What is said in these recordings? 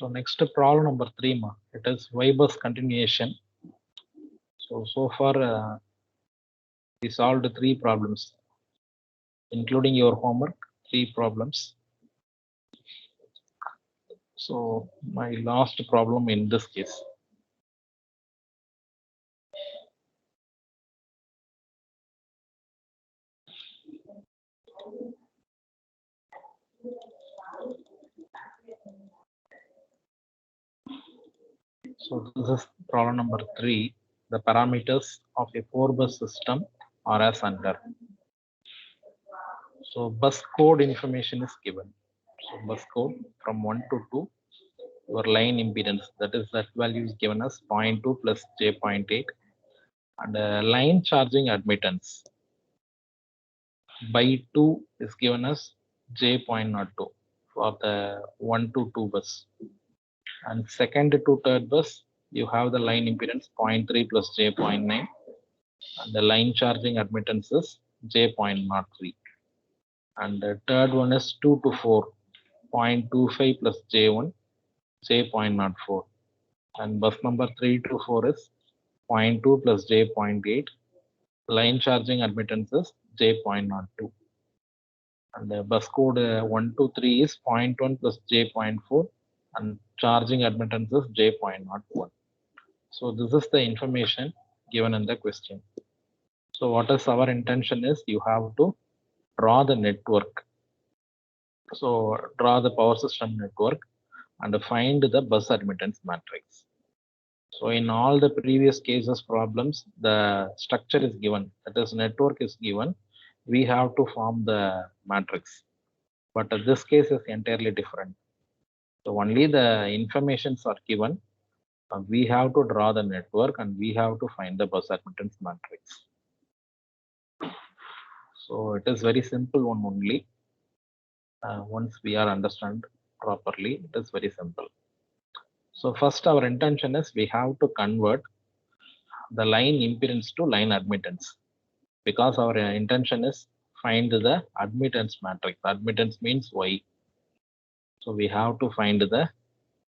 So next problem number 3, it is Ybus continuation. So far we solved 3 problems, including your homework, 3 problems. So my last problem in this case. So this is problem number 3. The parameters of a 4-bus system are as under. So bus code information is given. So bus code from 1 to 2, your line impedance, that value is given as 0.2 plus j0.8, and line charging admittance by 2 is given as j0.02 for the 1 to 2 bus. And second to third bus, you have the line impedance 0.3 plus j0.9, and the line charging admittance is j0.03. And the third one is 2 to 4, 0.25 plus j1, j0.04. And bus number 3 to 4 is 0.2 plus j0.8. Line charging admittance is j0.02. And the bus code 1 to 3 is 0.1 plus j0.4, and charging admittance is j0.01. So this is the information given in the question. So what is our intention is you have to draw the network. So draw the power system network and find the bus admittance matrix. So in all the previous cases problems, the structure is given, that is network is given. We have to form the matrix, but this case is entirely different. So only the informations are given. We have to draw the network and we have to find the bus admittance matrix. So it is very simple one only. Once we are understand properly, it is very simple. So first our intention is we have to convert the line impedance to line admittance, because our intention is find the admittance matrix. Admittance means Y. So we have to find the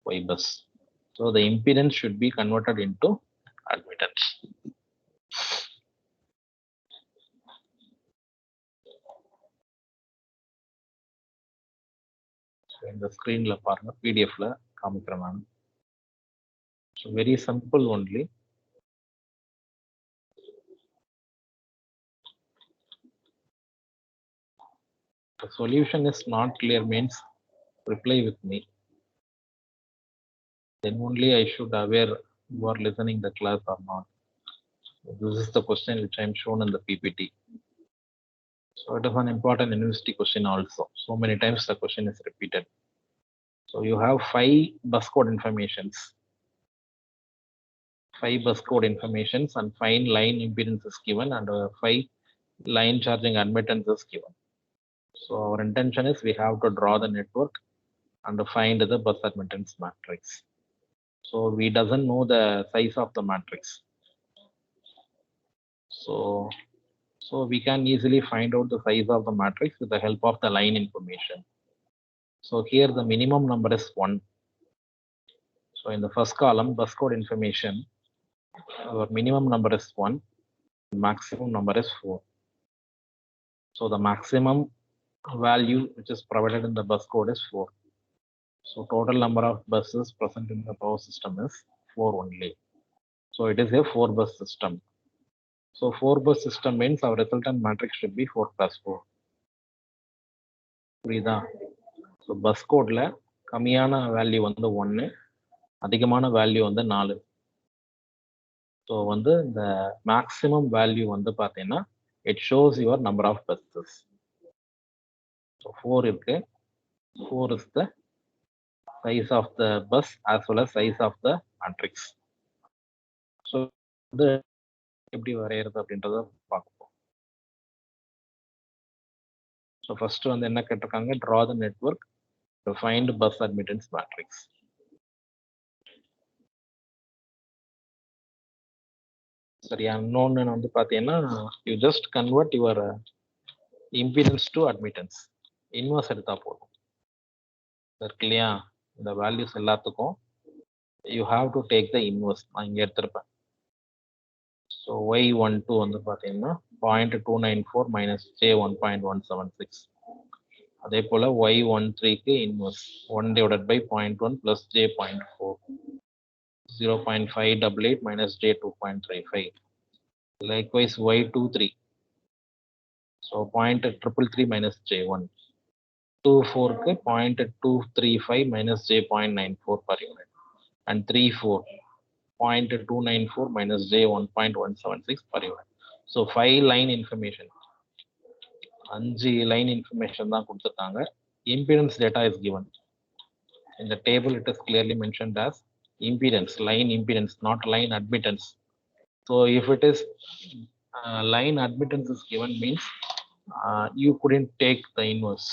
Ybus. So the impedance should be converted into admittance. So in the screen la paranga PDF la kaamikren naan. So very simple only. The solution is not clear means reply with me. Then only I should aware you are listening the class or not. This is the question which I am shown in the PPT. So it is an important university question also. So many times the question is repeated. So you have 5 bus code informations. 5 bus code informations and 5 line impedance is given, and 5 line charging admittance is given. So our intention is we have to draw the network and find the bus admittance matrix. So we doesn't know the size of the matrix. So we can easily find out the size of the matrix with the help of the line information. So here the minimum number is 1. So in the first column, bus code information, our minimum number is 1, maximum number is 4. So the maximum value which is provided in the bus code is 4. So total number of buses present in the power system is 4 only. So it is a 4-bus system. So 4-bus system means our resultant matrix should be 4 plus 4. So bus code la kamiyana value வந்து 1, அதிகமான value வந்து 4. So வந்து the maximum value வந்து பார்த்தீங்கன்னா it shows your number of buses. So 4 இருக்கு. 4 is the size of the bus as well as size of the matrix. So இது எப்படி வரையறது அப்படின்றத பார்ப்போம். So first வந்து என்ன கேட்டிருக்காங்க, draw the network to find bus admittance matrix. சரியா, இன்னொன்னு வந்து பார்த்தீங்கன்னா you just convert your impedance to admittance. Inverse எடுத்தா போதும். இருக்கு இல்லையா? இந்த வேல்யூஸ் எல்லாத்துக்கும் you have to take the inverse. நான் இங்க எடுத்திருப்பேன். ஸோ y12 வந்து பார்த்தீங்கன்னா 0.294 minus j 1.176. அதே போல y13க்கு inverse 1 divided by 0.1 plus j 0.4, 0.588 minus j 2.35. Likewise y23, so 0.333 minus j1. 24க்கு 0.235 minus j 0.94 per unit. And 34, 0.294 minus j 1.176 per unit. So 5 line information. 5 line information தான் கொடுத்திருக்காங்க. Impedance data is given. In the table, it is clearly mentioned as impedance, line impedance, not line admittance. So if it is line admittance is given, means you couldn't take the inverse.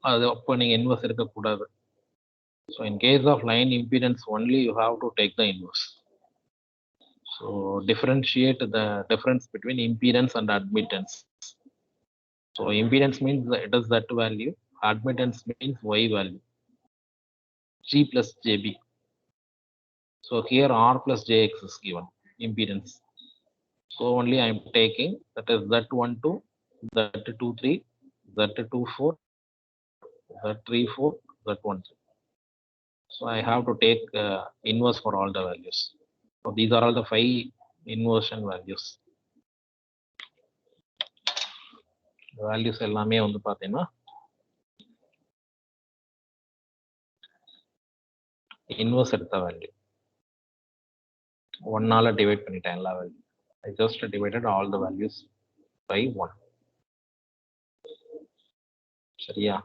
அது அப்போ நீங்க inverse எடுக்கக்கூடாது. So in case of line impedance only, you have to take the inverse. So differentiate the difference between impedance and admittance. So impedance means it is that value, admittance means y value, G plus JB. So here R plus JX is given, impedance. So only I am taking, that is Z12, Z23, Z24, Z34, Z13. So I have to take inverse for all the values. So these are all the 5 inversion values. The values எல்லாமே வந்து பார்த்தீங்கன்னா inverse எடுத்த value. 1 divide பண்ணிட்டேன் எல்லா value. I just divided all the values by 1. சரியா?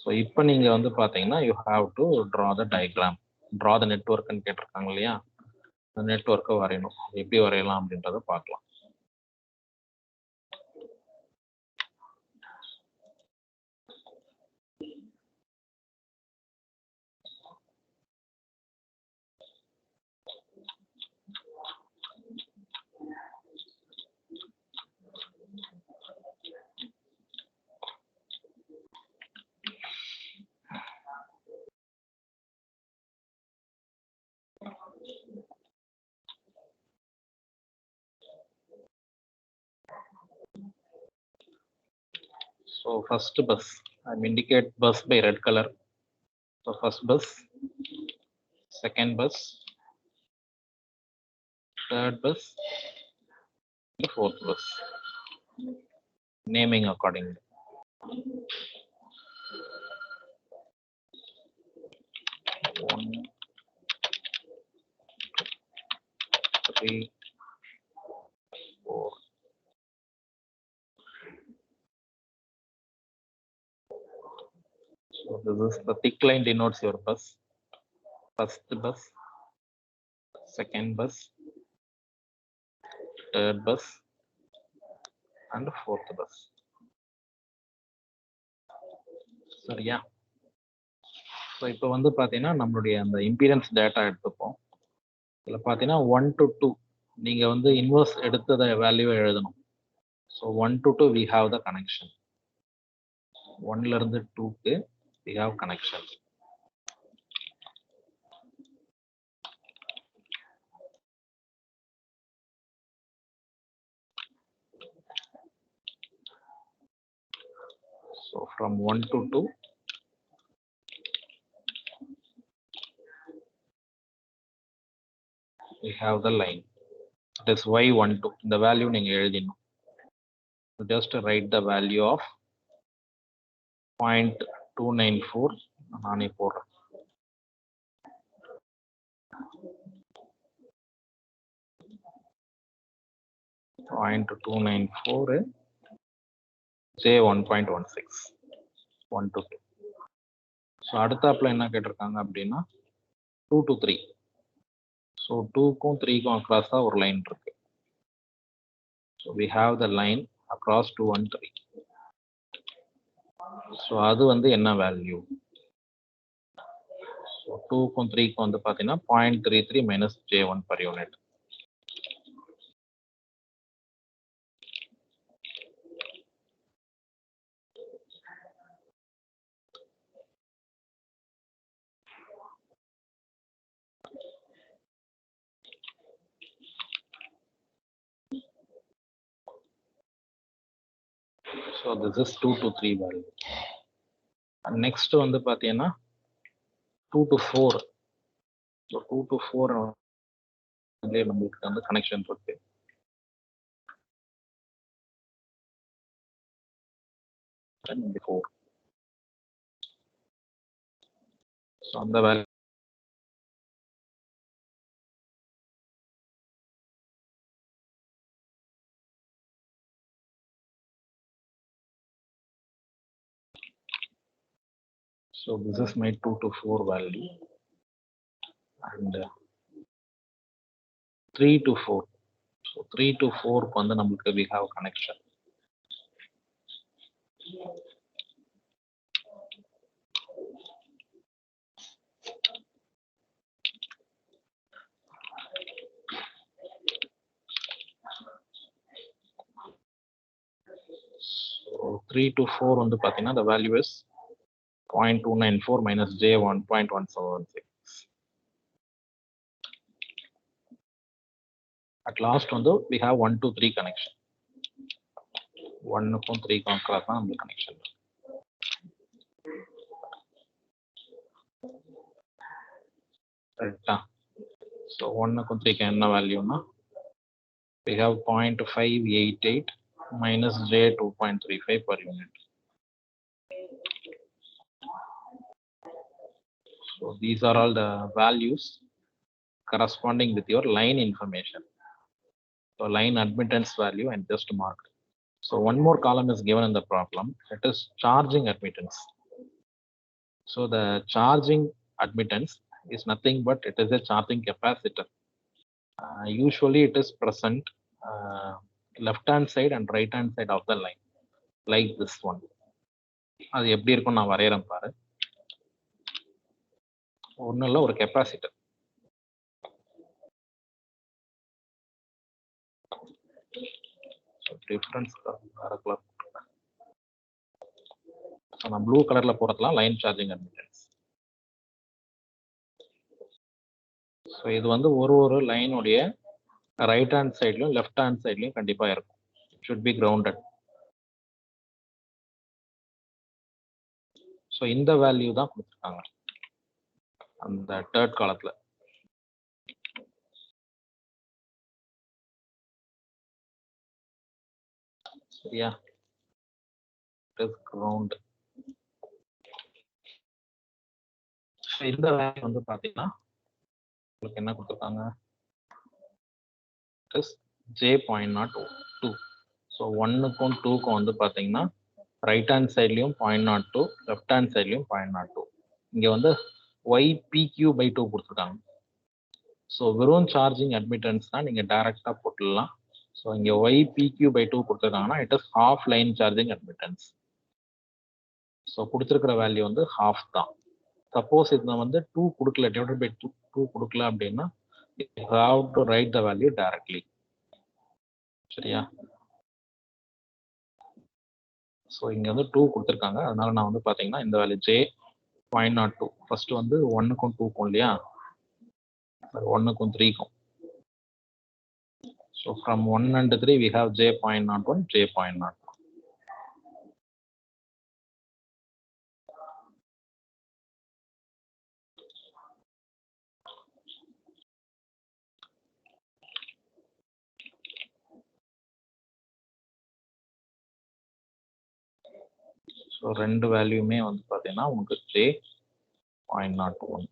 So இப்போ நீங்க வந்து பார்த்தீங்கன்னா you have to draw the diagram. Draw the network ன்னு கேட்டிருக்காங்க இல்லையா? அந்த நெட்வொர்க்கை வரையணும். எப்படி வரையலாம் அப்படின்றத பார்க்கலாம். So first bus, I indicate bus by red color. So first bus, second bus, third bus, fourth bus. Naming accordingly. 1, 3, 4. So this is the thick line denotes your bus. First bus, second bus, third bus, and fourth bus. சரியா? So இப்போ வந்து பார்த்தீங்கன்னா நம்மளுடைய அந்த impedance data எடுத்துப்போம். இதில் பார்த்தீங்கன்னா 1 to 2 நீங்கள் வந்து இன்வர்ஸ் எடுத்தத வேல்யூவை எழுதணும். So 1 to 2 we have the connection. 1ல இருந்து 2க்கு we have connection. So from 1 to 2, we have the line. It is y12. The value நீங்க எழுதிடணும். So just write the value of 0.294. நானே போடுறேன். .294 J 1.16 1 to 2. ஸோ அடுத்தாப்புல என்ன கேட்டிருக்காங்க அப்படின்னா 2 to 3. ஸோ 2க்கும் 3க்கும் அக்ராஸ் தான் ஒரு லைன் இருக்கு. So we have the line across 2 and 3. So அது வந்து என்ன வேல்யூ? ஸோ 2க்கும் 3க்கும் வந்து பார்த்தீங்கன்னா 0.33 minus J1 per unit. So this is 2 to 3 value. And next வந்து பார்த்தீங்கன்னா 2 to 4. So 2 to 4 நம்மளுக்கு வந்து கனெக்ஷன் இருக்கு. And 4. So அந்த value so this is my 2 to 4 value and 3 to 4. So 3 to 4 வந்து நமக்கு we have connection. So 3 to 4 வந்து பார்த்தீங்கன்னா the value is 0.294 minus J 1.176. At last வந்து we have 1 to 3 connection. 1 க்கும் 3 க்கும் cross தான் நம்ம connection. Right. So 1 க்கும் 3 க்கும் என்ன வேல்யூனா we have 0.588 minus J 2.35 per unit. So these are all the values corresponding with your line information. So line admittance value and just marked. So one more column is given in the problem. It is charging admittance. So the charging admittance is nothing but it is a charging capacitor. Usually it is present left hand side and right hand side of the line, like this one. அது எப்படி இருக்கும் நான் வரையறேன் பாரு. ஒண்ணும் இல்ல, ஒரு capacitor. Difference வேற colour. நான் ப்ளூ கலர்ல போறதுலாம் லைன் சார்ஜிங் அட்மிட்டன்ஸ். ஸோ இது வந்து ஒரு லைனுடைய ரைட் ஹேண்ட் சைட்லையும் லெஃப்ட் ஹேண்ட் சைட்லையும் கண்டிப்பா இருக்கும். Should be grounded. ஸோ இந்த வேல்யூ தான் கொடுத்துருக்காங்க அந்த தேர்ட் காலத்துல. சரியா? கிரவுண்ட். இந்த வேல்யூ வந்து பாத்தீங்கன்னா உங்களுக்கு என்ன கொடுத்துருக்காங்க? J.02. ஸோ 1க்கும் 2க்கும் வந்து பாத்தீங்கன்னா ரைட் ஹேண்ட் சைட்லையும் 0.02, லெஃப்ட் ஹேண்ட் சைட்லையும் 0.02. இங்க வந்து YPQ/2 கொடுத்துருக்காங்க. ஸோ வெறும் சார்ஜிங் அட்மிட்டன்ஸ் தான் நீங்க டைரக்டா போட்டுடலாம். ஸோ இங்க YPQ/2 கொடுத்துருக்காங்கன்னா it is half line charging admittance. So கொடுத்துருக்கிற வேல்யூ வந்து ஹாஃப் தான். சப்போஸ் இதில் வந்து 2 கொடுக்கல, டிவைடட் பை 2 கொடுக்கல அப்படின்னா you have to write the value directly. சரியா? ஸோ இங்க வந்து 2 கொடுத்துருக்காங்க, அதனால நான் வந்து பாத்தீங்கன்னா இந்த வேல்யூ J.02. ஃபர்ஸ்ட் வந்து 1க்கும் 2க்கும் இல்லையா, 1க்கும் 3க்கும். So from 1 and 3 we have J.01, J.02. So ரெண்டு வேல்யூமே வந்து பார்த்தீங்கன்னா உங்களுக்கு J.01.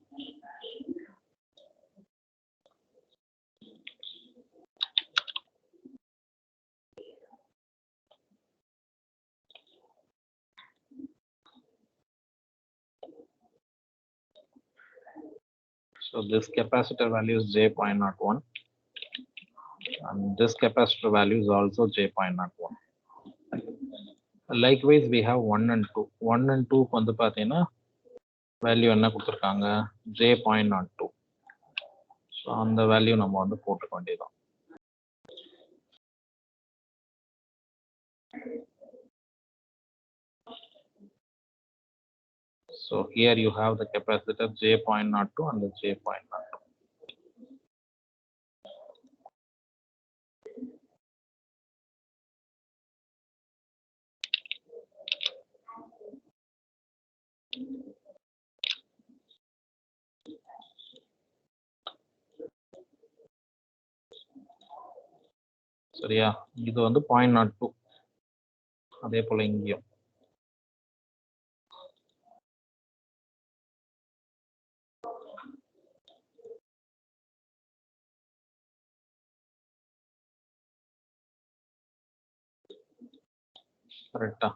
So this capacitor value is J.01 and this capacitor value is also J.01. Likewise we have 1 and 2. 1 and 2 க்கு வந்து பார்த்தீங்கன்னா வேல்யூ என்ன கொடுத்துருக்காங்க? J.02. ஸோ அந்த வேல்யூ நம்ம வந்து போட்டுக்க வேண்டியதான். So here you have the capacitor J.02 and the J.02. சரியா? இது வந்து 0.02. அதே போல இங்கேயும் கரெக்டா?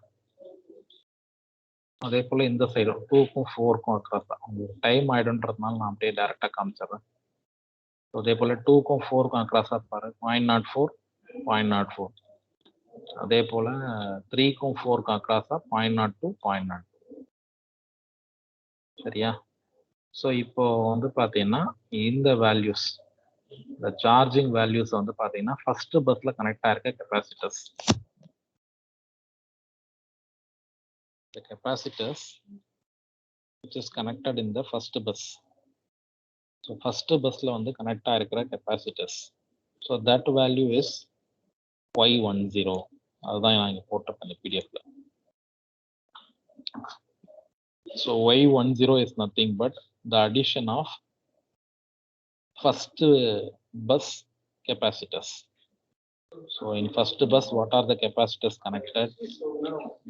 அதே போல இந்த சைடு 2க்கும் 4க்கும் அக்ராஸ் தான். உங்களுக்கு டைம் ஆயிடும்ன்றதுனால நான் அப்படியே டைரக்டா காமிச்சிடுறேன். அதே போல 2க்கும் 4க்கும் அக்ராஸா பாரு 0.04 0.04. அதே போல 3க்கும் 4க்கும் அக்ராஸா 0.02 0.02. சரியா? ஸோ இப்போ வந்து பார்த்தீங்கன்னா இந்த வேல்யூஸ், இந்த சார்ஜிங் வேல்யூஸ் வந்து பார்த்தீங்கன்னா ஃபர்ஸ்ட் பஸ்ல கனெக்ட் ஆயிருக்க capacitors. The capacitors which is connected in the first bus. So first busல வந்து கனெக்ட் ஆயிருக்கிற capacitors. So that value is Y10. அதுதான் நான் இங்க போட்டிருக்கேன் பிடிஎஃப்ல. So Y10 is nothing but the addition of first bus capacitors. So in first bus, what are the capacitors connected?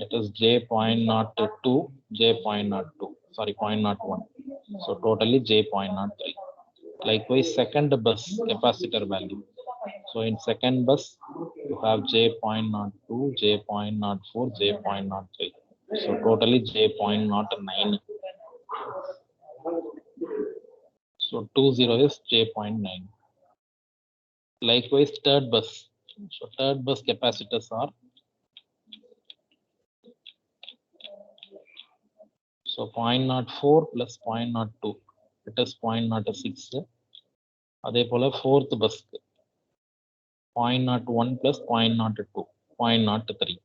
It is J.02, J.02, sorry, 0.01. So totally J.03. Likewise, second bus capacitor value. So in second bus, you have J.02, J.04, J.03. So totally J.09. So 20 is J.9. Likewise, third bus. So third bus capacitors are, so 0.04 plus 0.02, it is 0.06. அதே போல fourth bus 0.01 plus 0.02, 0.03.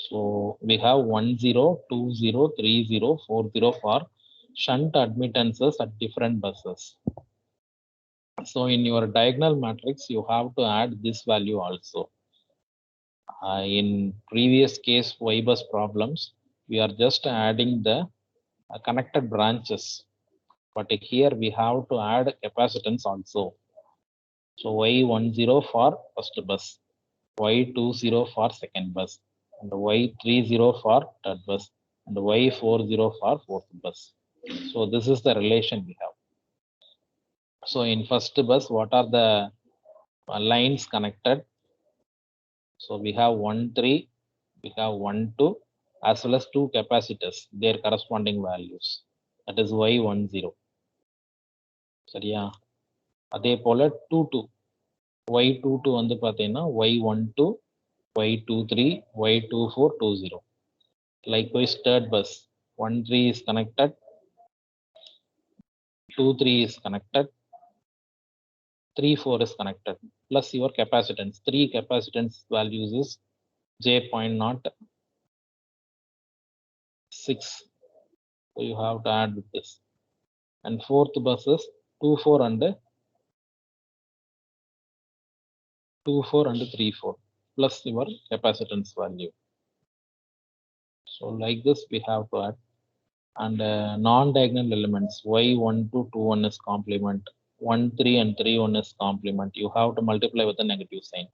So we have 10, 20, 30, 40 for shunt admittances at different buses. So in your diagonal matrix, you have to add this value also. In previous case Ybus problems, we are just adding the connected branches, but here we have to add capacitance also. So Y10 for first bus, Y20 for second bus, and Y30 for third bus, and Y40 for fourth bus. So this is the relation we have. So in first bus, what are the lines connected? So we have 1, 3, we have 1, 2, as well as two capacitors, their corresponding values. That is Y10. சரியா? அதே போல 2, 2, Y22 வந்து பார்த்தீங்கன்னா Y12, Y23, Y24, 20. Likewise, third bus 1, 3 is connected, 2, 3 is connected, 3, 4 is connected, plus your capacitance. 3 capacitance values is J.06. So you have to add with this. And fourth bus is 2, 4 and 2, 4 and 3, 4, plus your capacitance value. So like this we have to add. And non-diagonal elements, Y12, 21 is complement, 13 and 31 is complement. You have to multiply with a negative sign.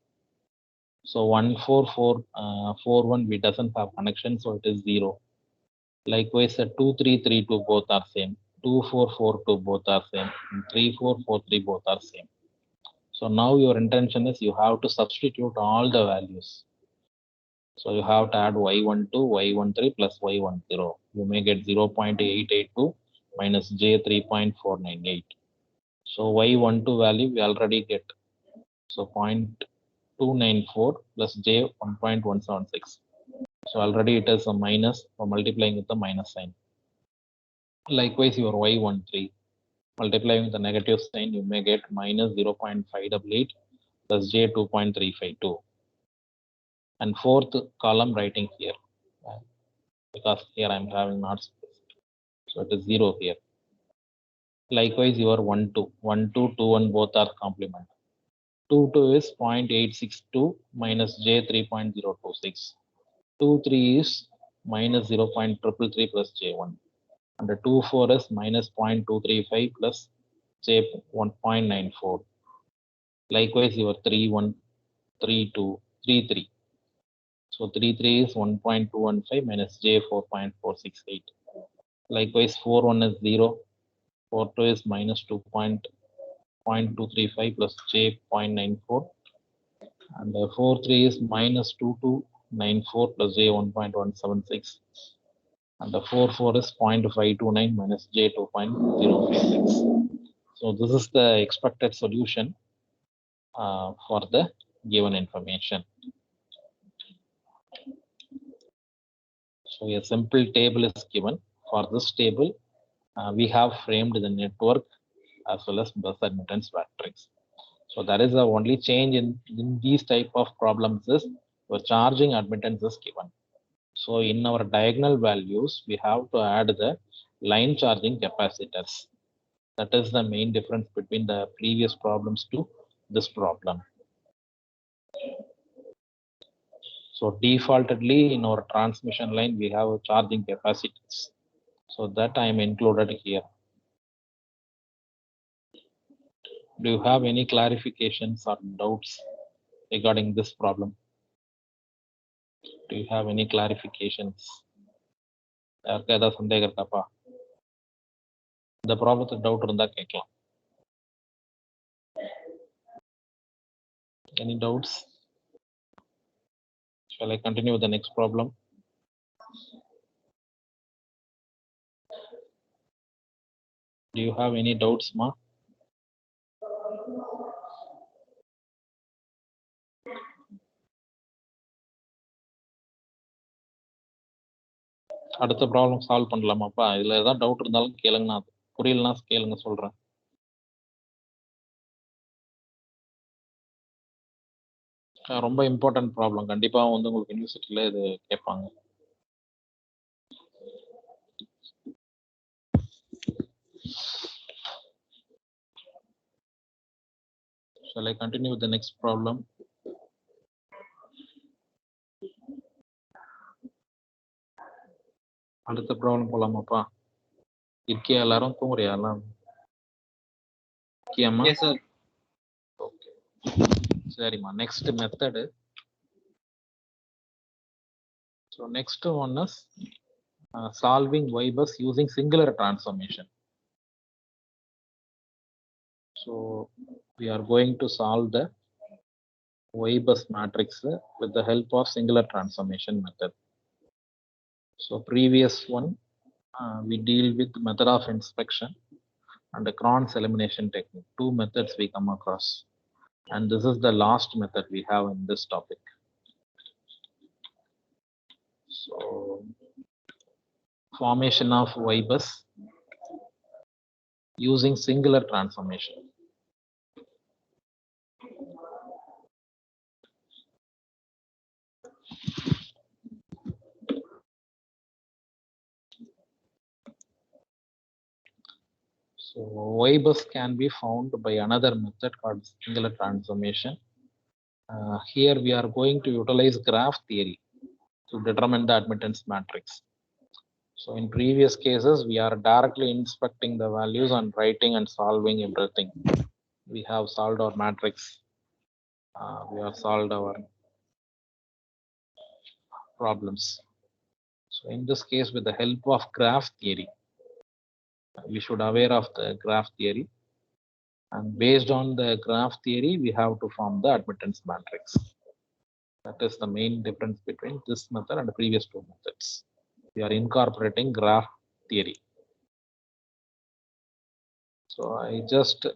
So 14441 we doesn't have connection, so it is 0. Likewise, 2332 both are same, 2442 both are same, and 3443 both are same. So now your intention is you have to substitute all the values. So you have to add Y12, Y13 plus Y10. You may get 0.882 minus J3.498. So Y12 value we already get. So 0.294 plus J 1.176. So already it is a minus, or multiplying with the minus sign. Likewise, your Y13 multiplying with the negative sign, you may get minus 0.588 plus J 2.352. And fourth column writing here, because here I'm having not space. So it is 0 here. Likewise, your 1, 2, 1, 2, 2, 1 both are complement. 2, 2 is 0.862 minus J 3.026. 2, 3 is minus 0.333 plus J1. And the 2, 4 is minus 0.235 plus J 1.94. Likewise, your 3, 1 3233. So 33 is 1.215 minus J 4.468. Likewise, 41 is 0. 42 is minus 2.235 plus J 0.94. And 43 is minus 2294 plus J 1.176. And the 44 is 0.529 minus J 2.056. So this is the expected solution for the given information. So a simple table is given. For this table, we have framed the network as well as bus admittance matrix. So that is the only change in these type of problems is the charging admittance is given. So in our diagonal values, we have to add the line charging capacitors. That is the main difference between the previous problems to this problem. So defaultedly in our transmission line, we have charging capacitors. So that I am included here. Do you have any clarifications or doubts regarding this problem? Do you have any clarifications? The problem doubt இருந்தா கேட்கலாம். Any doubts? Shall I continue with the next problem? Do you have any doubts, Ma? அடுத்த problem solve பண்ணலாமாப்பா? இதுல ஏதாவது doubt இருந்தாலும் கேளுங்க, நான் புரியலனா கேளுங்க சொல்றேன். ரொம்ப இம்பார்ட்டன்ட் ப்ராப்ளம், கண்டிப்பா வந்து உங்களுக்கு யூனிவர்சிட்டியில இது கேட்பாங்க. Shall I continue with the next problem? அடுத்த ப்ராப்ளம் போலாமாப்பா? இருக்கியா எல்லாரும்? தூங்குறியா எல்லாம்? இருக்கியாம்மா? Yes, sir. ஓகே, சரிம்மா. Next method. So next one is solving Ybus using singular transformation. So we are going to solve the Ybus matrix with the help of singular transformation method. So previous one, we deal with method of inspection and the Cron's elimination technique. Two methods we come across, and this is the last method we have in this topic. So formation of Ybus using singular transformation. So Ybus can be found by another method called singular transformation. Here we are going to utilize graph theory to determine the admittance matrix. So in previous cases, we are directly inspecting the values and writing and solving everything. We have solved our matrix. We have solved our problems. So in this case, with the help of graph theory, we should aware of the graph theory. And based on the graph theory, we have to form the admittance matrix. That is the main difference between this method and the previous two methods. We are incorporating graph theory. So I just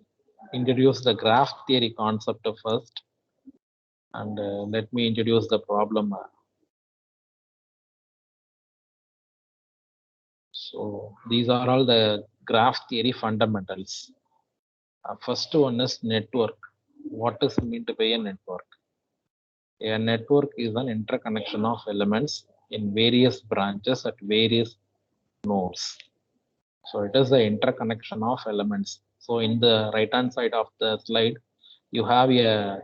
introduce the graph theory concept first, and let me introduce the problem. So these are all the graph theory fundamentals. First one is network. What is meant by a network? A network is an interconnection of elements in various branches at various nodes. So it is the interconnection of elements. So in the right hand side of the slide, you have a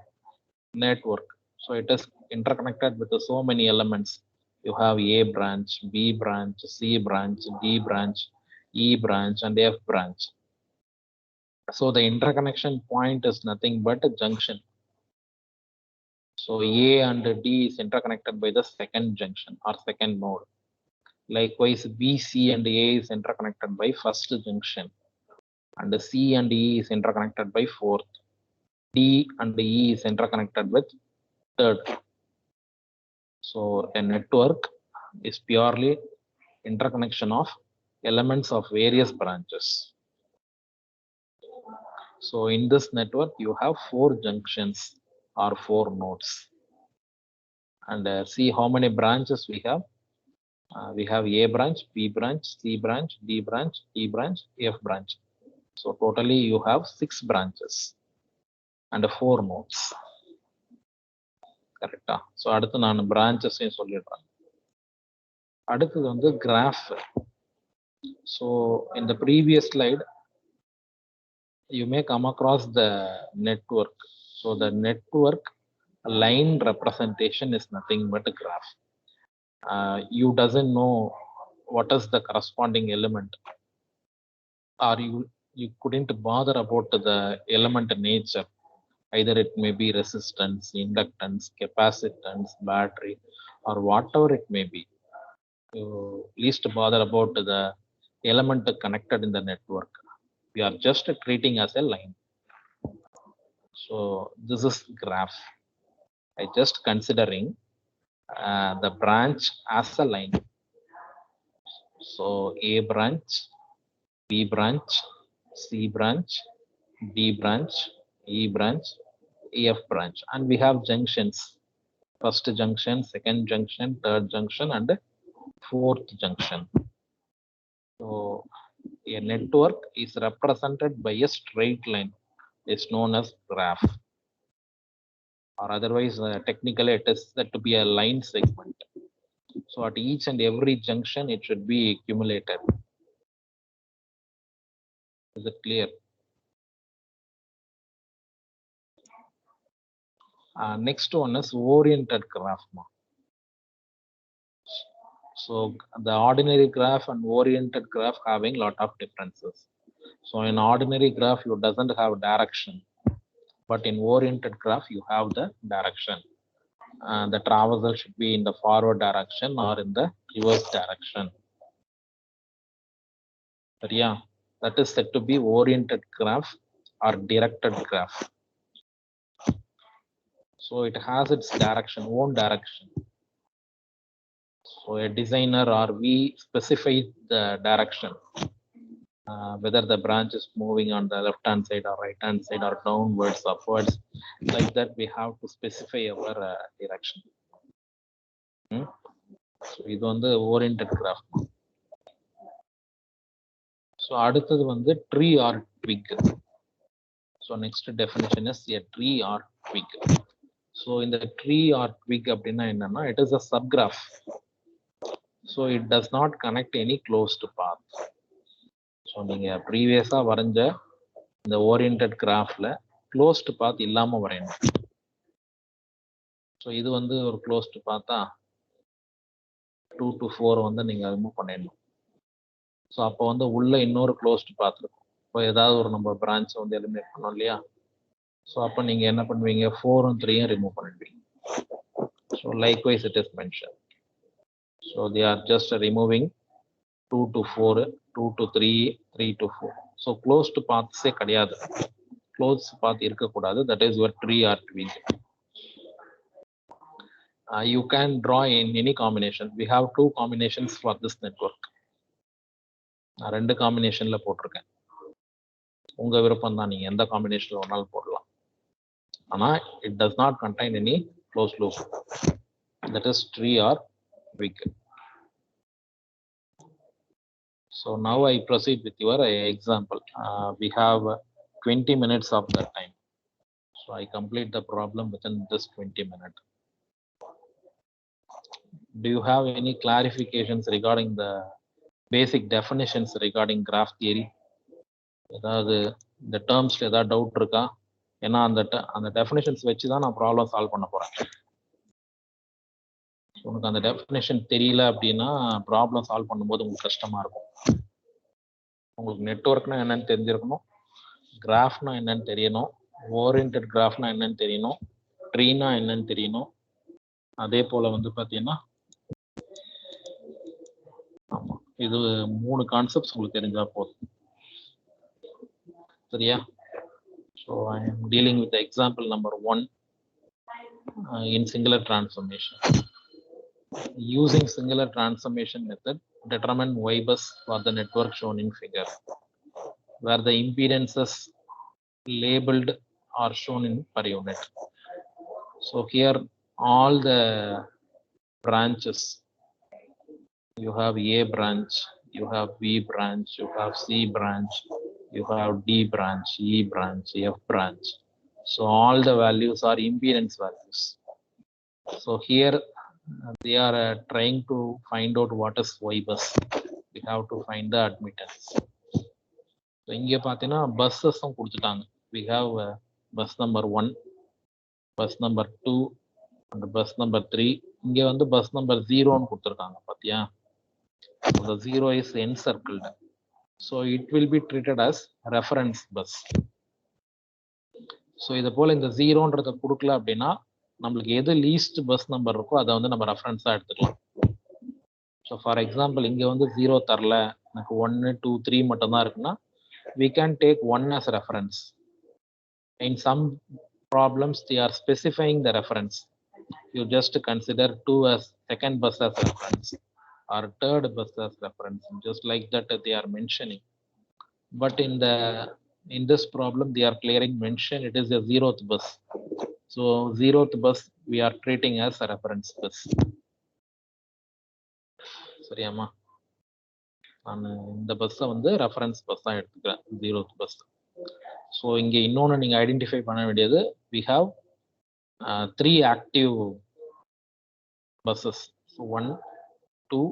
network. So it is interconnected with so many elements. You have A branch, B branch, C branch, D branch, E branch, and F branch. So the interconnection point is nothing but a junction. So A and D is interconnected by the second junction or second node. Likewise, B, C and A is interconnected by first junction, and C and E is interconnected by fourth. D and E is interconnected with third. So a network is purely interconnection of elements of various branches. So in this network, you have 4 junctions or 4 nodes. And see how many branches we have. We have A branch, B branch, C branch, D branch, E branch, F branch. So totally you have 6 branches and 4 nodes. Correct. So அடுத்து நான் branches சொல்லிடுறேன். அடுத்தது வந்து graph. So in the previous slide, you may come across the network. So the network line representation is nothing but a graph. You doesn't know what is the corresponding element, or you couldn't bother about the element nature. Either it may be resistance, inductance, capacitance, battery, or whatever it may be. You least bother about the element connected in the network. We are just treating as a line. So this is graph. I just considering the branch as a line. So A branch, B branch, C branch, D branch, E branch, EF branch, and we have junctions. First junction, second junction, third junction, and fourth junction. So a network is represented by a straight line. It's known as graph, or otherwise technically it is said to be a line segment. So at each and every junction, it should be accumulated. Is it clear? Next one is oriented graph. So the ordinary graph and oriented graph having lot of differences. So in ordinary graph, you doesn't have direction, but in oriented graph, you have the direction. The traversal should be in the forward direction or in the reverse direction. But yeah, that is said to be oriented graph or directed graph. So it has its direction, own direction. So a designer or we specify the direction, whether the branch is moving on the left hand side or right hand side or downwards, upwards, like that we have to specify our direction. So இது வந்து oriented graph. So அடுத்தது வந்து tree or twig. So next definition is a tree or twig. So in the tree or twig அப்படின்னா என்னன்னா, it is a subgraph. So it does not connect any closed path. So நீங்க ப்ரீவியஸா வரைஞ்ச இந்த oriented கிராஃப்ல closed பாத் இல்லாம வரையணும். So இது வந்து ஒரு க்ளோஸ்ட் பார்த்தா 2 to 4 வந்து நீங்க ரிமூவ் பண்ணிடணும். ஸோ அப்போ வந்து உள்ள இன்னொரு க்ளோஸ்ட் பாத் இருக்கும். இப்போ ஏதாவது ஒரு நம்ம பிரான்ச் வந்து எலிமினேட் பண்ணோம் இல்லையா? ஸோ அப்போ நீங்க என்ன பண்ணுவீங்க, 4 3 ரிமூவ் பண்ணிடுவீங்க. So likewise it is mention. So they are just removing 2 to 4, 2 to 3, 3 to 4. So closed பாத்ஸே கிடையாது, க்ளோஸ் பாத் இருக்கக்கூடாது. That is your tree or twig. You can draw in any combination. We have 2 combinations for this network. நான் 2 காம்பினேஷன்ல போட்டிருக்கேன். உங்க விருப்பம் தான், நீங்க எந்த காம்பினேஷன்ல வேணாலும் போடலாம். ஆனா it does not contain any closed loop. That is tree or twig. So now I proceed with your example. We have 20 minutes of that time. So I complete the problem within this 20 minutes. Do you have any clarifications regarding the basic definitions regarding graph theory? ஏதாவது இந்த டேர்ம்ஸ்ல ஏதாவது doubt இருக்கா? ஏன்னா அந்த definitions வச்சு தான் நான் problem solve பண்ண போறேன். உனக்கு அந்த டெஃபினேஷன் தெரியல அப்படின்னா ப்ராப்ளம் சால்வ் பண்ணும்போது உங்களுக்கு கஷ்டமா இருக்கும். உங்களுக்கு நெட்வொர்க்னா என்னன்னு தெரிஞ்சிருக்கணும், கிராஃப்னா என்னன்னு தெரியணும், ஓரியன்டட் கிராஃப்னா என்னன்னு தெரியணும், ட்ரீனா என்னன்னு தெரியணும். அதே போல வந்து பார்த்தீங்கன்னா ஆமா, இது 3 கான்செப்ட்ஸ் உங்களுக்கு தெரிஞ்சா போதும். சரியா? So I am dealing with the example number 1 in singular transformation. Using singular transformation method, determine Ybus for the network shown in figure, where the impedances labeled are shown in per unit. So here all the branches, you have A branch, you have B branch, you have C branch, you have D branch, E branch, F branch. So all the values are impedance values. So here they are trying to find out what is Ybus. We have to find the admittance. So இங்க பார்த்தீங்கன்னா buses கொடுத்துட்டாங்க. We have bus number 1, bus number 2 and bus number 3. இங்க வந்து bus number 0 ன்னு கொடுத்துருக்காங்க பாத்தியா? So the 0 is encircled. So it will be treated as reference bus. So இத போல இந்த 0ன்றத கொடுக்கல அப்படின்னா நம்மளுக்கு எது லீஸ்ட் பஸ் நம்பர் இருக்கோ அதை வந்து நம்ம ரெஃபரன்ஸா எடுத்துக்கலாம். ஸோ ஃபார் எக்ஸாம்பிள் இங்க வந்து 0 தரல, எனக்கு 1, 2, 3 மட்டும் தான் இருக்குன்னா we can take 1 as reference. In some problems they are specifying the reference. You just consider 2 as second bus as reference or third bus as reference, just like that they are mentioning. But in this problem they are clearing mention it is a 0th bus. So 0th bus we are treating as a reference bus. சரியாமா? நான் இந்த பஸ்ஸை வந்து reference பஸ்ஸா எடுத்துக்கிறேன், 0th bus. So இங்கே இன்னொன்று நீங்கள் identify பண்ண வேண்டியது, we have 3 active buses. So 1, 2,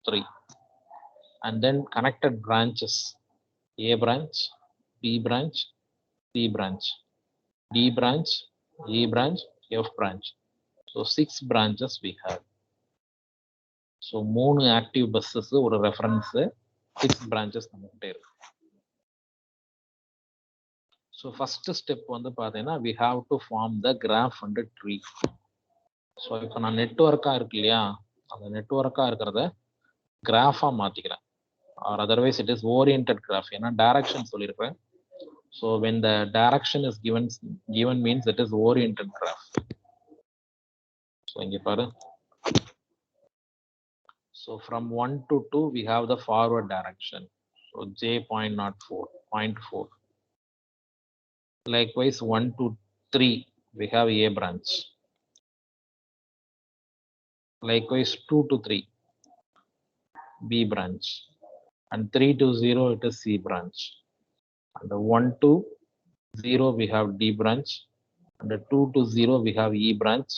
3. And then connected branches, A branch, B branch, C branch, D branch, E branch, F branch. So 6 branches we have. So 3 active buses ஒரு reference, 6 branches நம்மகிட்ட இருக்கு. So first step வந்து பார்த்தீங்கன்னா we have to form the graph and tree. So இப்போ நான் நெட்வொர்க்கா இருக்கு இல்லையா, அந்த நெட்வொர்க்கா இருக்கிறத கிராஃபா மாத்திக்கிறேன். or otherwise it is oriented graph. ஏன்னா டைரக்ஷன் சொல்லியிருப்பேன். So when the direction is given means it is oriented graph. So இங்க பாரு. So from 1 to 2 we have the forward direction. So J.04, 0.4. Likewise 1 to 3 we have A branch. Likewise 2 to 3 B branch. And 3 to 0 it is C branch. And 1 to 0 we have D branch. And 2 to 0 we have E branch.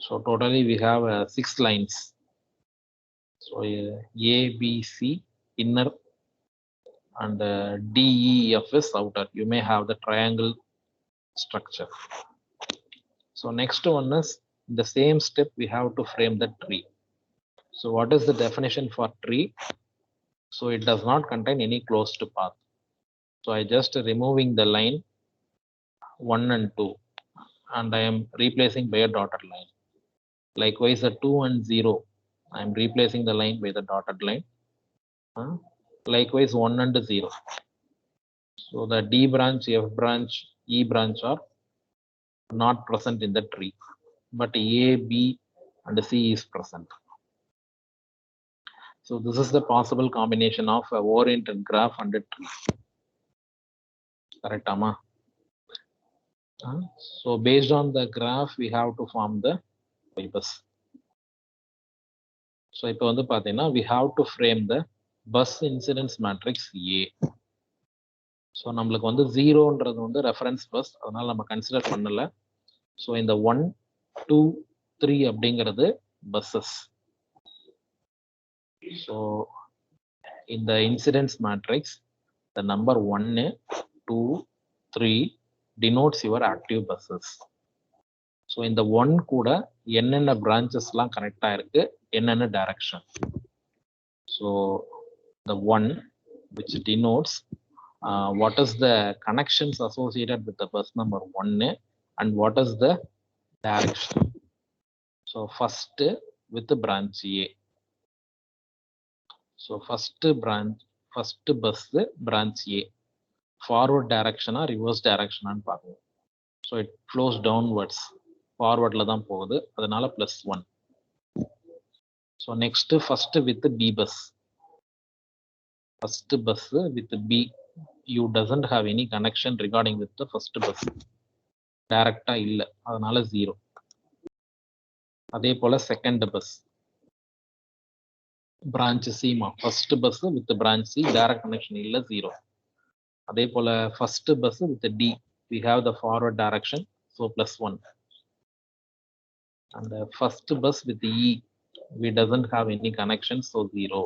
So totally we have 6 lines. So A, B, C inner and D, E, F is outer. You may have the triangle structure. So next one is the same step we have to frame the tree. So what is the definition for tree? So it does not contain any closed path. So I just removing the line 1 and 2 and I am replacing by a dotted line. Likewise the 2 and 0 I am replacing the line by the dotted line. Likewise 1 and 0. So the D branch, F branch, E branch are not present in the tree, but A, B and C is present. So this is the possible combination of a oriented graph and a tree. Correct, Amma? So based on the graph we have to form the Ybus. So இப்போ வந்து பார்த்தீங்கன்னா we have to frame the bus incidence matrix A. So நம்மளுக்கு வந்து 0ன்றது வந்து reference bus, அதனால நம்ம consider பண்ணல. So இந்த 1, 2, 3 அப்படிங்கிறது பஸ்ஸஸ். ஸோ இந்த incidence matrix the number 1, 2, 3 denotes your active buses. So இந்த 1 கூட என்னென்ன பிரான்ச்சஸ்லாம் கனெக்ட் ஆயிருக்கு, என்னென்ன direction. So the 1 which denotes what is the connections associated with the bus number 1 and what is the direction. So first with the branch A. So first bus branch A. Forward direction or reverse direction and பார்க்கணும். So it flows downwards. Forward la தான் போகுது. அதனால +1. So next first with the B bus. First bus with B. You doesn't have any connection regarding with the first bus. Direct இல்ல. அதனால 0. அதே போல second bus. Branch C மா. First bus with the branch C direct connection இல்ல 0. அதே போல first bus with the D. We have the forward direction, so +1. And the first bus with the E, we doesn't have any connection, so 0.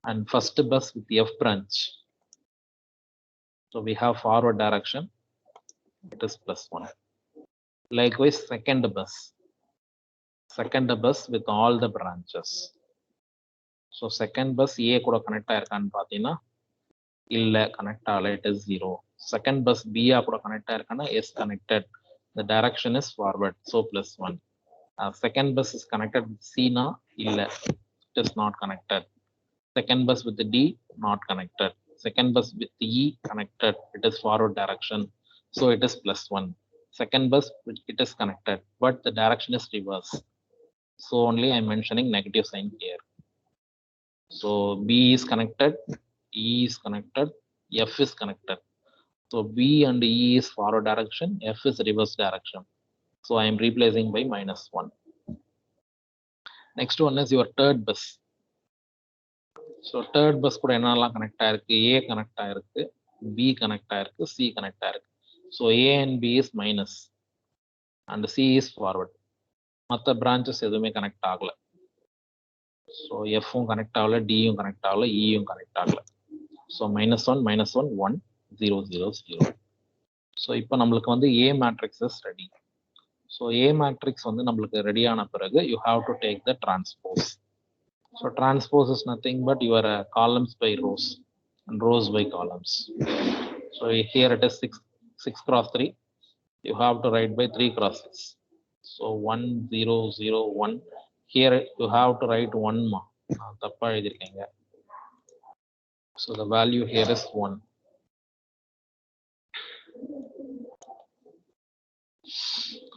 And first bus with the F branch, so we have forward direction, it is +1. Likewise, second bus with all the branches. So second bus A கூட connect ஆயிருக்கான்னு பார்த்தீங்கன்னா இல்ல connect ஆகல, it is 0. Second bus B கூட connect ஆயிருக்கான்னா S connected. The direction is forward, so +1. Second bus is connected with C na illa, it is not connected. Second bus with the D not connected. Second bus with the E connected, it is forward direction, so it is +1. Second bus it is connected, but the direction is reverse, so only I am mentioning negative sign here. So B is connected, E is connected, F is connected. So B and E is forward direction, F is reverse direction. So I am replacing by -1. Next one is your third bus. So third bus கூட என்னெல்லாம் connect ஆயிருக்கு? A connect ஆயிருக்கு, B connect ஆயிருக்கு, C connect ஆயிருக்கு. So A and B is minus and C is forward. மற்ற branches எதுவுமே connect ஆகல. So F connect ஆகல, D கனெக்ட் ஆகல, E கனெக்ட் ஆகல. So -1 -1 1 0 0 0. So இப்போ நம்மளுக்கு வந்து A matrix is ready. So A matrix வந்து நம்மளுக்கு ரெடியான பிறகு you have to take the transpose. So transpose is nothing but your columns by rows and rows by columns. So here it is 6 cross 3. You have to write by 3 cross 6. So 1 0 0 1. Here you have to write 1 ma. தப்பா எழுதிருக்கீங்க. So the value here is 1.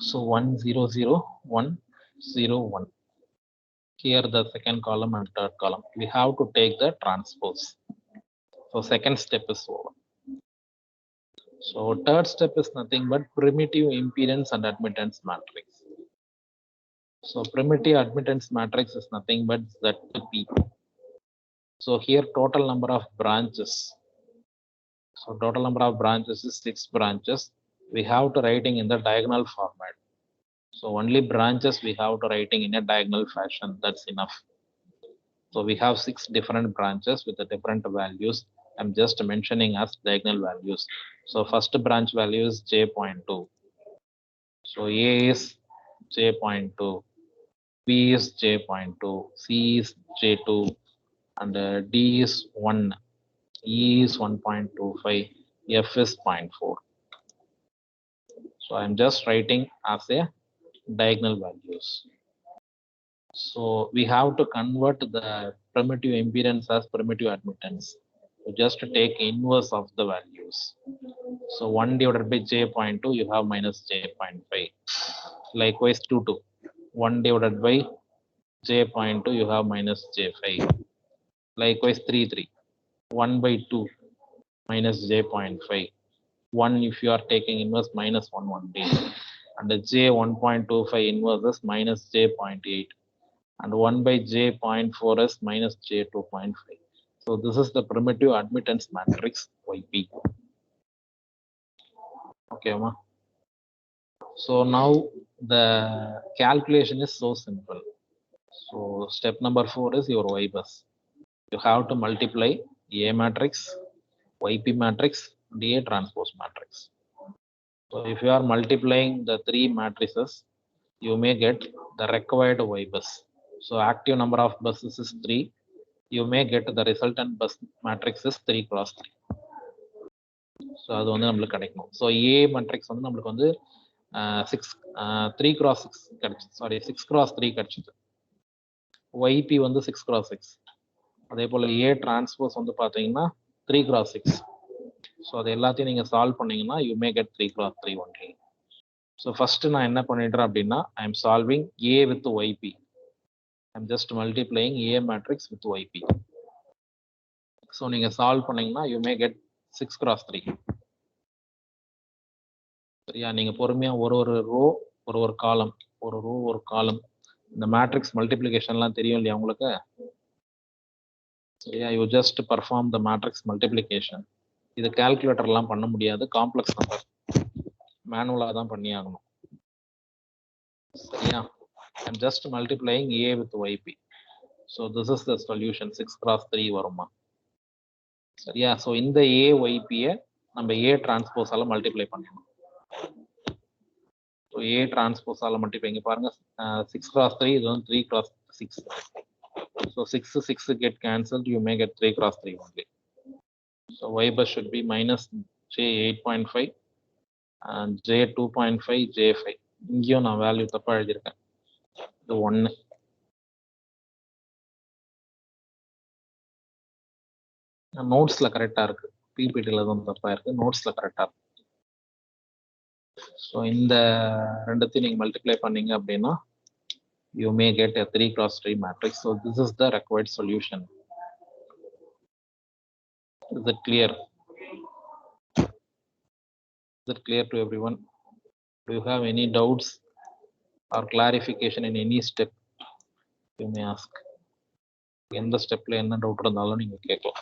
So 1 0 0 1 0 1. Here the second column and third column. We have to take the transpose. So second step is over. So third step is nothing but primitive impedance and admittance matrix. So primitive admittance matrix is nothing but ZP. So here total number of branches. So total number of branches is 6 branches. We have to writing in the diagonal format. So only branches we have to writing in a diagonal fashion. That's enough. So we have 6 different branches with the different values. I'm just mentioning as diagonal values. So first branch value is J.2. So A is J.2, B is J.2, C is J2, and D is 1, E is 1.25, F is 0.4. So I'm just writing as a diagonal values. So we have to convert the primitive impedance as primitive admittance. So just to take inverse of the values. So 1 divided by J.2, you have minus J.5. Likewise 2 2. 1 divided by J.2, you have minus J5. Likewise 3 3. 1 by 2 minus J.5. 1 if you are taking inverse minus 1 1 day. And the J 1.25 inverse is minus J.8. And 1 by J.4 is minus J2.5. So this is the primitive admittance matrix YP. Okay, ma. So now the calculation is so simple. So step number 4 is your Ybus. You have to multiply A matrix, YP matrix, and A transpose matrix. So if you are multiplying the 3 matrices, you may get the required Ybus. So active number of buses is 3. You may get the resultant bus matrix is 3 cross 3. So அது வந்து நம்மளுக்கு கிடைக்கணும். So A matrix வந்து நம்மளுக்கு வந்து 3x6 கிடைச்சிது. Sorry 6x3 கிடைச்சிது. YB வந்து 6x6. அதே போல் ஏ டிரான்ஸ்போஸ் வந்து பார்த்தீங்கன்னா 3x6. ஸோ அது எல்லாத்தையும் நீங்கள் சால்வ் பண்ணீங்கன்னா you may get 3x3 only. So first நான் என்ன பண்ணிடுறேன் அப்படின்னா I am solving A with YB. I am just multiplying A matrix with YB. So நீங்கள் சால்வ் பண்ணீங்கன்னா யூ மே கெட் 6x3. சரியா? நீங்கள் பொறுமையாக ஒரு ரோ ஒரு காலம், ஒரு ரோ ஒரு காலம், இந்த மேட்ரிக்ஸ் மல்டிப்ளிகேஷன்லாம் தெரியும் இல்லையா உங்களுக்கு? சரியா? You just perform the matrix multiplication. இது கால்குலேட்டர்லாம் பண்ண முடியாது, காம்ப்ளெக்ஸ் நம்பர், மேனுவலாக தான் பண்ணி ஆகணும். சரியா? I'm just multiplying A with YP. So this is the solution. 6x3 வருமா? சரியா? ஸோ இந்த AYP-யை நம்ம A டிரான்ஸ்போஸால மல்டிப்ளை பண்ணணும். ஸோ A டிரான்ஸ்போஸால மல்டிப்ளை, இங்கே பாருங்க 6x3, இது வந்து 3x6. So 6 get cancelled, you may get 3x3 only. So Ybus should be minus J8.5 and J2.5, J5. இங்கேயும் நான் வேல்யூ தப்பாக எழுதியிருக்கேன். இது 1. நோட்ஸில் கரெக்டாக இருக்குது, பிபிடியில் தான் தப்பாக இருக்குது, நோட்ஸில் கரெக்டாக இருக்குது. ஸோ இந்த ரெண்டுத்தையும் நீங்கள் மல்டிப்ளை பண்ணீங்க அப்படின்னா you may get a 3x3 matrix. So this is the required solution. Is it clear? Is it clear to everyone? Do you have any doubts or clarification in any step? You may ask. எந்த ஸ்டெப்ல என்ன doubt இருந்தாலும் நீங்க கேட்கலாம்.